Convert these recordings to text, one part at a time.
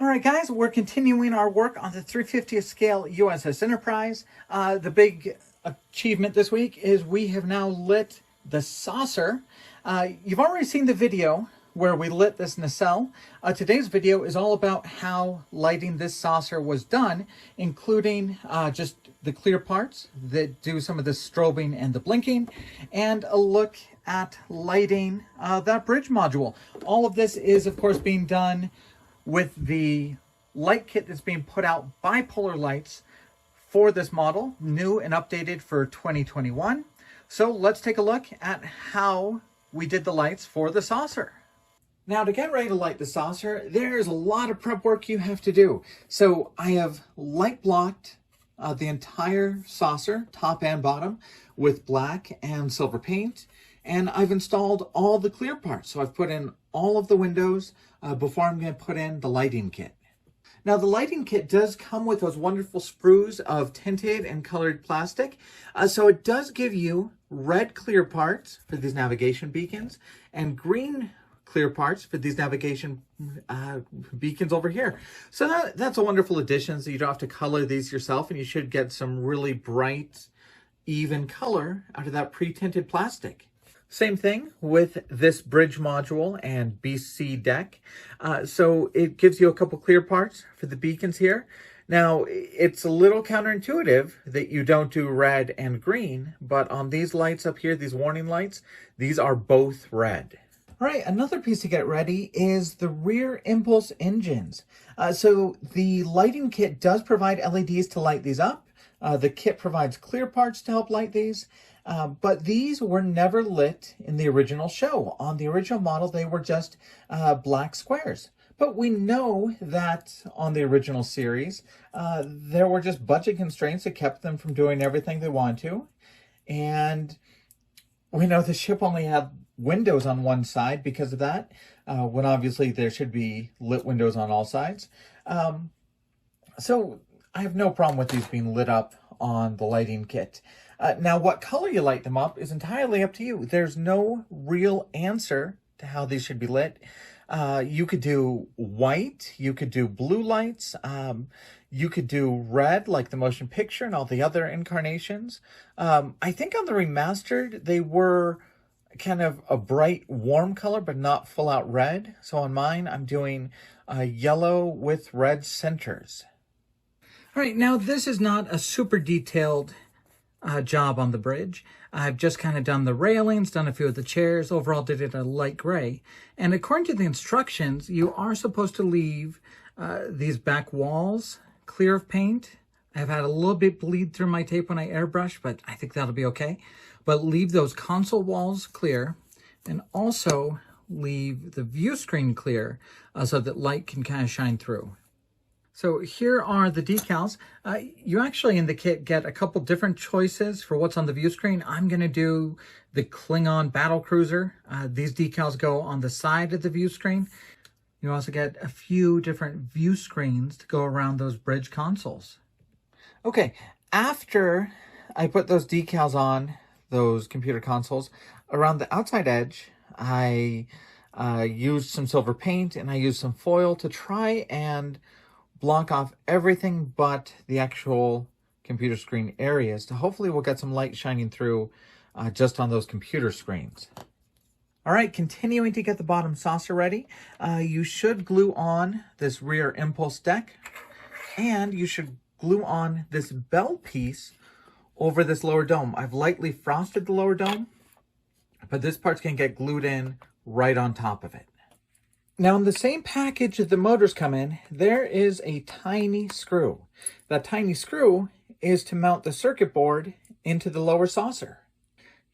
All right, guys, we're continuing our work on the 350th scale USS Enterprise. The big achievement this week is we have now lit the saucer. You've already seen the video where we lit this nacelle. Today's video is all about how lighting this saucer was done, including just the clear parts that do some of the strobing and the blinking, and a look at lighting that bridge module. All of this is, of course, being done with the light kit that's being put out by Polar Lights for this model, new and updated for 2021. So let's take a look at how we did the lights for the saucer. Now, to get ready to light the saucer, there's a lot of prep work you have to do. So I have light blocked the entire saucer, top and bottom, with black and silver paint. And I've installed all the clear parts. So I've put in all of the windows before I'm going to put in the lighting kit. Now, the lighting kit does come with those wonderful sprues of tinted and colored plastic. So it does give you red clear parts for these navigation beacons and green clear parts for these navigation beacons over here. So that's a wonderful addition. So you don't have to color these yourself, and you should get some really bright, even color out of that pre-tinted plastic. Same thing with this bridge module and BC deck. So it gives you a couple clear parts for the beacons here. Now, it's a little counterintuitive that you don't do red and green, but on these lights up here, these warning lights, these are both red. All right, another piece to get ready is the rear impulse engines. So the lighting kit does provide LEDs to light these up. The kit provides clear parts to help light these. But these were never lit in the original show. On the original model, they were just black squares. But we know that on the original series, there were just budget constraints that kept them from doing everything they wanted to. And we know the ship only had windows on one side because of that, when obviously there should be lit windows on all sides. So I have no problem with these being lit up on the lighting kit. Now, what color you light them up is entirely up to you. There's no real answer to how these should be lit. You could do white, you could do blue lights, you could do red like the motion picture and all the other incarnations. I think on the remastered, they were kind of a bright, warm color, but not full out red. So on mine, I'm doing yellow with red centers. All right, now this is not a super detailed job on the bridge. I've just kind of done the railings, done a few of the chairs, overall did it a light gray. And according to the instructions, you are supposed to leave these back walls clear of paint. I've had a little bit bleed through my tape when I airbrush, but I think that'll be okay. But leave those console walls clear, and also leave the view screen clear so that light can kind of shine through. So here are the decals. You actually in the kit get a couple different choices for what's on the view screen. I'm going to do the Klingon battle cruiser. These decals go on the side of the view screen. You also get a few different view screens to go around those bridge consoles. Okay, after I put those decals on those computer consoles, around the outside edge, I used some silver paint and I used some foil to try and block off everything but the actual computer screen areas to hopefully we'll get some light shining through just on those computer screens. All right, continuing to get the bottom saucer ready, you should glue on this rear impulse deck, and you should glue on this bell piece over this lower dome. I've lightly frosted the lower dome, but this part's gonna get glued in right on top of it. Now, in the same package that the motors come in, there is a tiny screw. That tiny screw is to mount the circuit board into the lower saucer.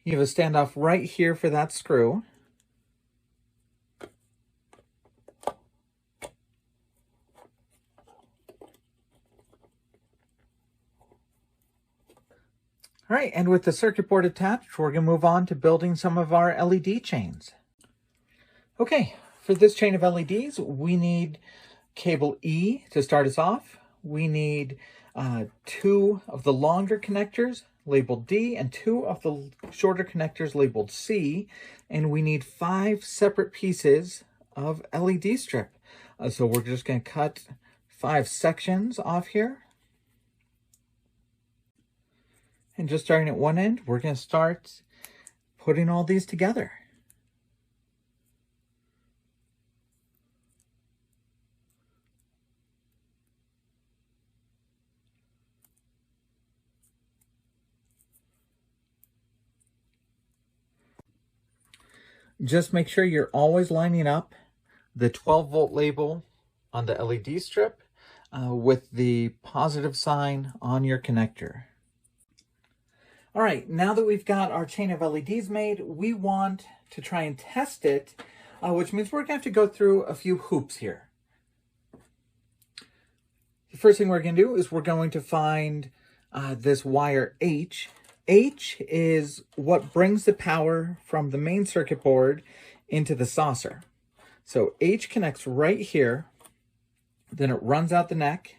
You have a standoff right here for that screw. All right, and with the circuit board attached, we're going to move on to building some of our LED chains. Okay. For this chain of LEDs, we need cable E to start us off. We need 2 of the longer connectors labeled D and 2 of the shorter connectors labeled C. And we need 5 separate pieces of LED strip. So we're just going to cut 5 sections off here. And just starting at one end, we're going to start putting all these together. Just make sure you're always lining up the 12-volt label on the LED strip with the positive sign on your connector. All right, now that we've got our chain of LEDs made, we want to try and test it, which means we're going to have to go through a few hoops here. The first thing we're going to do is we're going to find this wire H. H is what brings the power from the main circuit board into the saucer. So H connects right here, then it runs out the neck,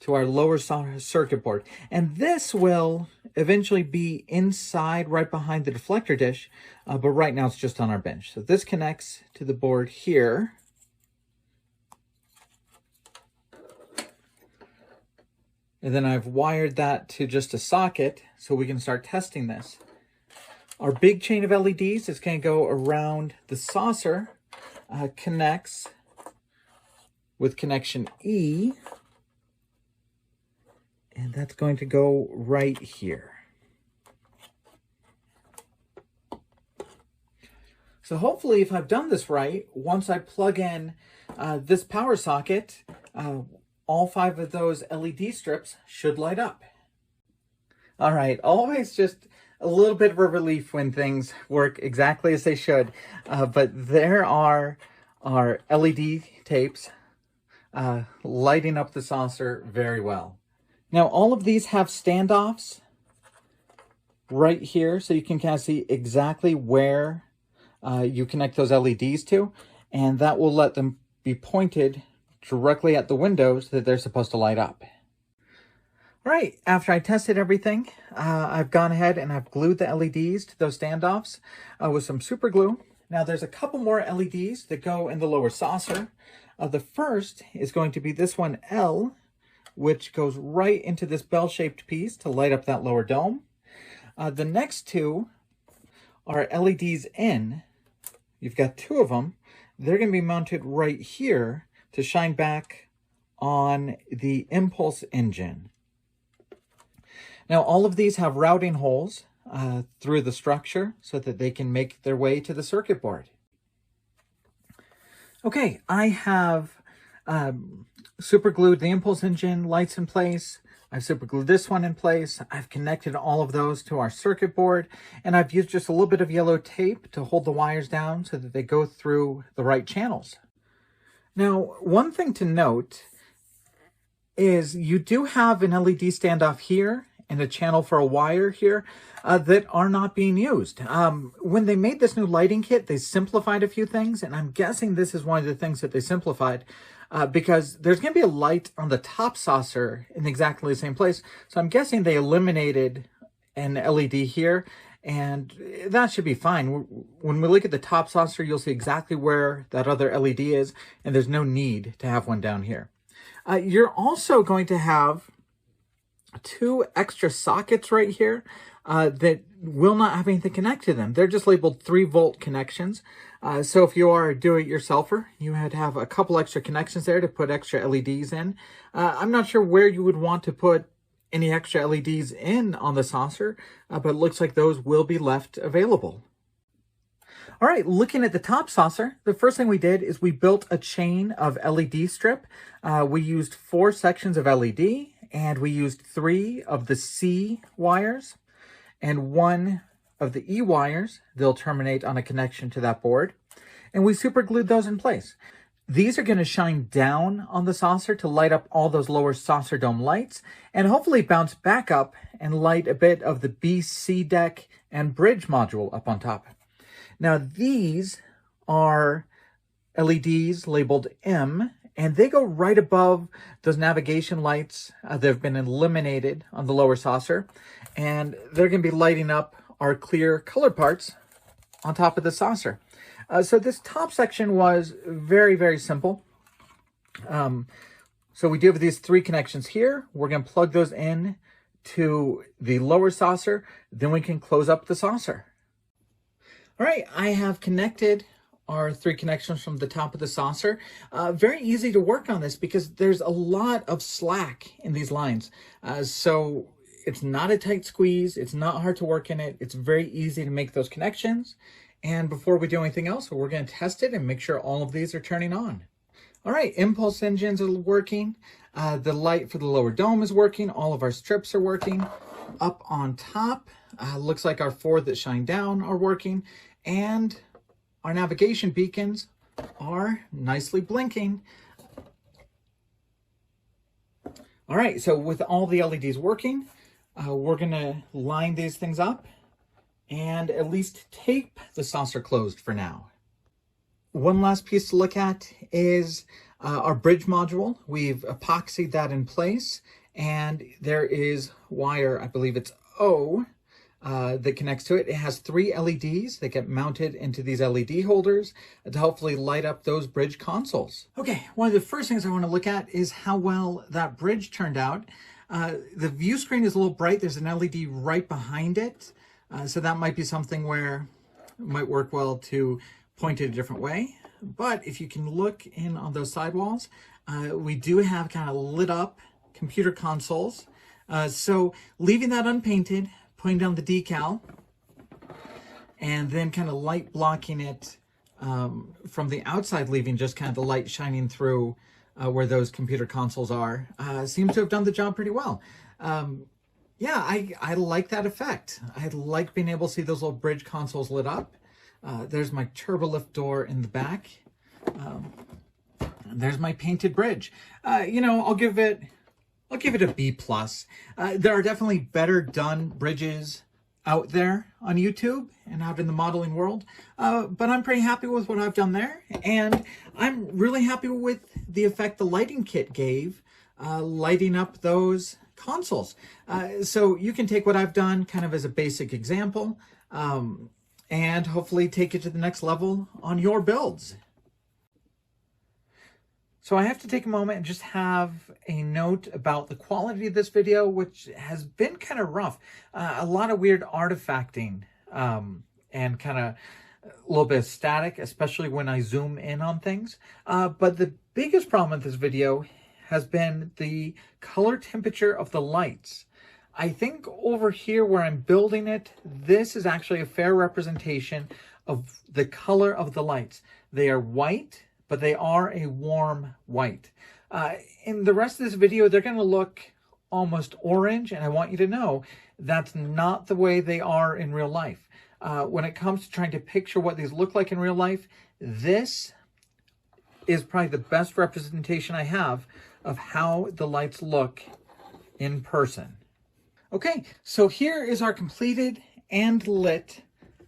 to our lower circuit board. And this will eventually be inside right behind the deflector dish, but right now it's just on our bench. So this connects to the board here. And then I've wired that to just a socket so we can start testing this. Our big chain of LEDs is going to go around the saucer, connects with connection E, and that's going to go right here. So hopefully, if I've done this right, once I plug in this power socket, all 5 of those LED strips should light up. All right, always just a little bit of a relief when things work exactly as they should. But there are our LED tapes lighting up the saucer very well. Now, all of these have standoffs right here, so you can kind of see exactly where you connect those LEDs to, and that will let them be pointed directly at the windows that they're supposed to light up. All right, after I tested everything, I've gone ahead and I've glued the LEDs to those standoffs with some super glue. Now, there's a couple more LEDs that go in the lower saucer. The first is going to be this one, L, which goes right into this bell-shaped piece to light up that lower dome. The next 2 are LEDs N. You've got 2 of them. They're going to be mounted right here to shine back on the impulse engine. Now, all of these have routing holes through the structure so that they can make their way to the circuit board. Okay, I have super glued the impulse engine lights in place. I've super glued this one in place. I've connected all of those to our circuit board, and I've used just a little bit of yellow tape to hold the wires down so that they go through the right channels. Now, one thing to note is you do have an LED standoff here and a channel for a wire here that are not being used. When they made this new lighting kit, they simplified a few things, and I'm guessing this is one of the things that they simplified because there's going to be a light on the top saucer in exactly the same place. So I'm guessing they eliminated an LED here, and that should be fine. When we look at the top saucer, you'll see exactly where that other LED is, and there's no need to have one down here. You're also going to have 2 extra sockets right here that will not have anything connected to them. They're just labeled 3-volt connections. So if you are a do-it-yourselfer, you had to have a couple extra connections there to put extra LEDs in. I'm not sure where you would want to put any extra LEDs in on the saucer, but it looks like those will be left available. All right, looking at the top saucer, the first thing we did is we built a chain of LED strip. We used 4 sections of LED, and we used 3 of the C wires and 1 of the E wires. They'll terminate on a connection to that board. And we super glued those in place. These are going to shine down on the saucer to light up all those lower saucer dome lights and hopefully bounce back up and light a bit of the BC deck and bridge module up on top. Now these are LEDs labeled M, and they go right above those navigation lights that have been eliminated on the lower saucer, and they're going to be lighting up our clear color parts on top of the saucer. So this top section was very, very simple. So we do have these 3 connections here. We're going to plug those in to the lower saucer. Then we can close up the saucer. All right, I have connected our 3 connections from the top of the saucer. Very easy to work on this because there's a lot of slack in these lines. So it's not a tight squeeze. It's not hard to work in it. It's very easy to make those connections. And before we do anything else, we're going to test it and make sure all of these are turning on. All right, impulse engines are working. The light for the lower dome is working. All of our strips are working. Up on top, looks like our 4 that shine down are working. And our navigation beacons are nicely blinking. All right, so with all the LEDs working, we're gonna line these things up and at least tape the saucer closed for now. One last piece to look at is our bridge module. We've epoxied that in place, and there is wire, I believe it's O, that connects to it. It has 3 LEDs that get mounted into these LED holders to hopefully light up those bridge consoles. Okay, one of the first things I want to look at is how well that bridge turned out. The view screen is a little bright. There's an LED right behind it. So that might be something where it might work well to point it a different way. But if you can look in on those sidewalls, we do have kind of lit up computer consoles. So leaving that unpainted, putting down the decal, and then kind of light blocking it from the outside, leaving just kind of the light shining through where those computer consoles are, seems to have done the job pretty well. Yeah, I like that effect. I like being able to see those little bridge consoles lit up. There's my turbo lift door in the back. There's my painted bridge. You know, I'll give it a B+. There are definitely better done bridges out there on YouTube and out in the modeling world, but I'm pretty happy with what I've done there, and I'm really happy with the effect the lighting kit gave, lighting up those consoles. So you can take what I've done kind of as a basic example, and hopefully take it to the next level on your builds. So I have to take a moment and just have a note about the quality of this video, which has been kind of rough. A lot of weird artifacting and kind of a little bit of static, especially when I zoom in on things. But the biggest problem with this video has been the color temperature of the lights. I think over here where I'm building it, this is actually a fair representation of the color of the lights. They are white, but they are a warm white. In the rest of this video, they're gonna look almost orange, and I want you to know that's not the way they are in real life. When it comes to trying to picture what these look like in real life, this is probably the best representation I have of how the lights look in person. Okay, so here is our completed and lit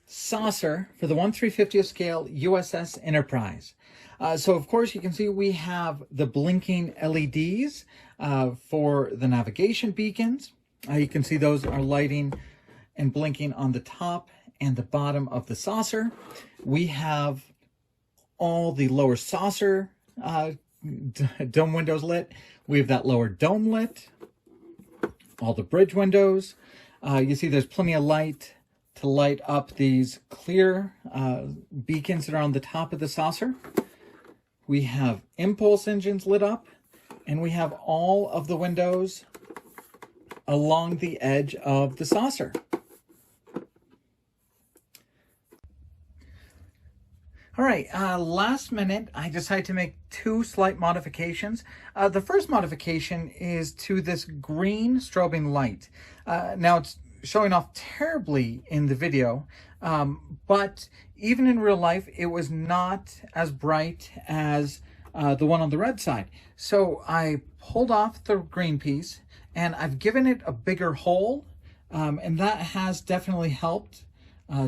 saucer for the 1/350th scale USS Enterprise. So of course you can see we have the blinking LEDs for the navigation beacons. You can see those are lighting and blinking on the top and the bottom of the saucer. We have all the lower saucer dome windows lit. We have that lower dome lit. All the bridge windows. You see there's plenty of light to light up these clear beacons that are on the top of the saucer. We have impulse engines lit up, and we have all of the windows along the edge of the saucer. All right, last minute, I decided to make 2 slight modifications. The first modification is to this green strobing light. Now it's showing off terribly in the video, but even in real life, it was not as bright as the one on the red side. So I pulled off the green piece, and I've given it a bigger hole, and that has definitely helped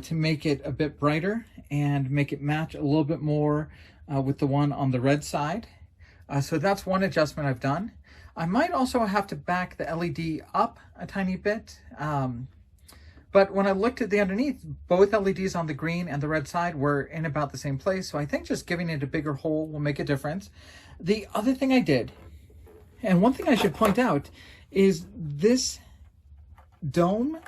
to make it a bit brighter and make it match a little bit more with the one on the red side. So that's one adjustment I've done. I might also have to back the LED up a tiny bit, But when I looked at the underneath, both LEDs on the green and the red side were in about the same place. So I think just giving it a bigger hole will make a difference. The other thing I did, and one thing I should point out, is this dome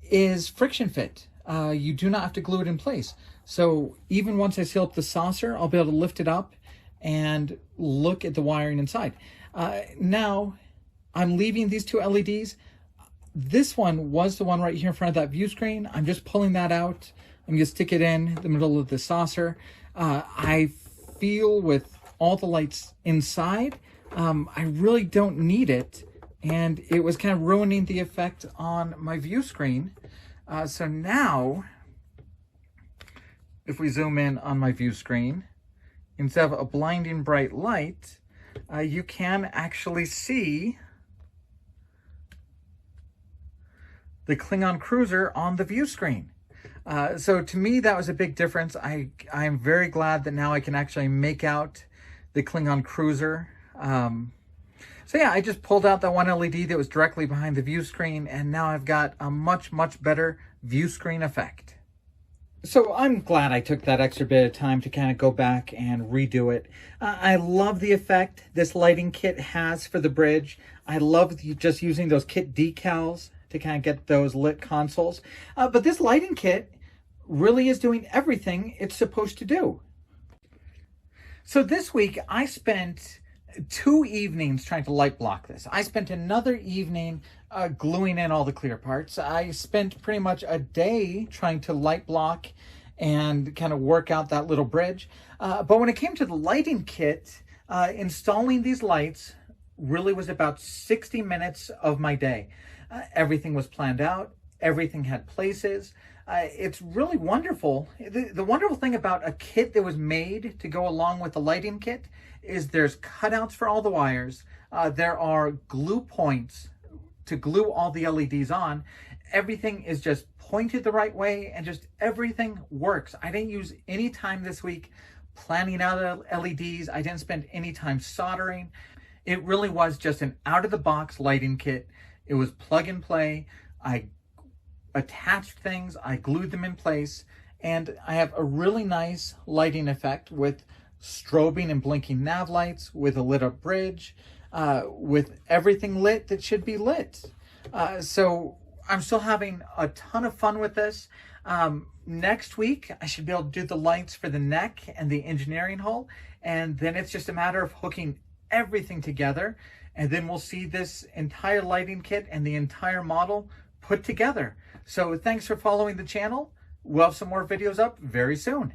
is friction fit. You do not have to glue it in place. So even once I seal up the saucer, I'll be able to lift it up and look at the wiring inside. Now, I'm leaving these two LEDs. This one was the one right here in front of that view screen. I'm just pulling that out. I'm going to stick it in the middle of the saucer. I feel with all the lights inside, I really don't need it. And it was kind of ruining the effect on my view screen. So now, if we zoom in on my view screen, instead of a blinding bright light, you can actually see the Klingon cruiser on the view screen. So to me, that was a big difference. I'm very glad that now I can actually make out the Klingon cruiser. So yeah, I just pulled out that one LED that was directly behind the view screen, and now I've got a much, much better view screen effect. So I'm glad I took that extra bit of time to kind of go back and redo it. I love the effect this lighting kit has for the bridge. I love just using those kit decals to kind of get those lit consoles. But this lighting kit really is doing everything it's supposed to do. So this week I spent 2 evenings trying to light block this. I spent another evening gluing in all the clear parts. I spent pretty much a day trying to light block and kind of work out that little bridge. But when it came to the lighting kit, installing these lights really was about 60 minutes of my day. Everything was planned out. Everything had places. It's really wonderful. The wonderful thing about a kit that was made to go along with the lighting kit is there's cutouts for all the wires. There are glue points to glue all the LEDs on. Everything is just pointed the right way and just everything works. I didn't use any time this week planning out LEDs. I didn't spend any time soldering. It really was just an out-of-the-box lighting kit. It was plug and play. I attached things, I glued them in place, and I have a really nice lighting effect with strobing and blinking nav lights, with a lit up bridge, with everything lit that should be lit. So I'm still having a ton of fun with this. Next week, I should be able to do the lights for the neck and the engineering hull, and then it's just a matter of hooking everything together, and then we'll see this entire lighting kit and the entire model put together. So thanks for following the channel. We'll have some more videos up very soon.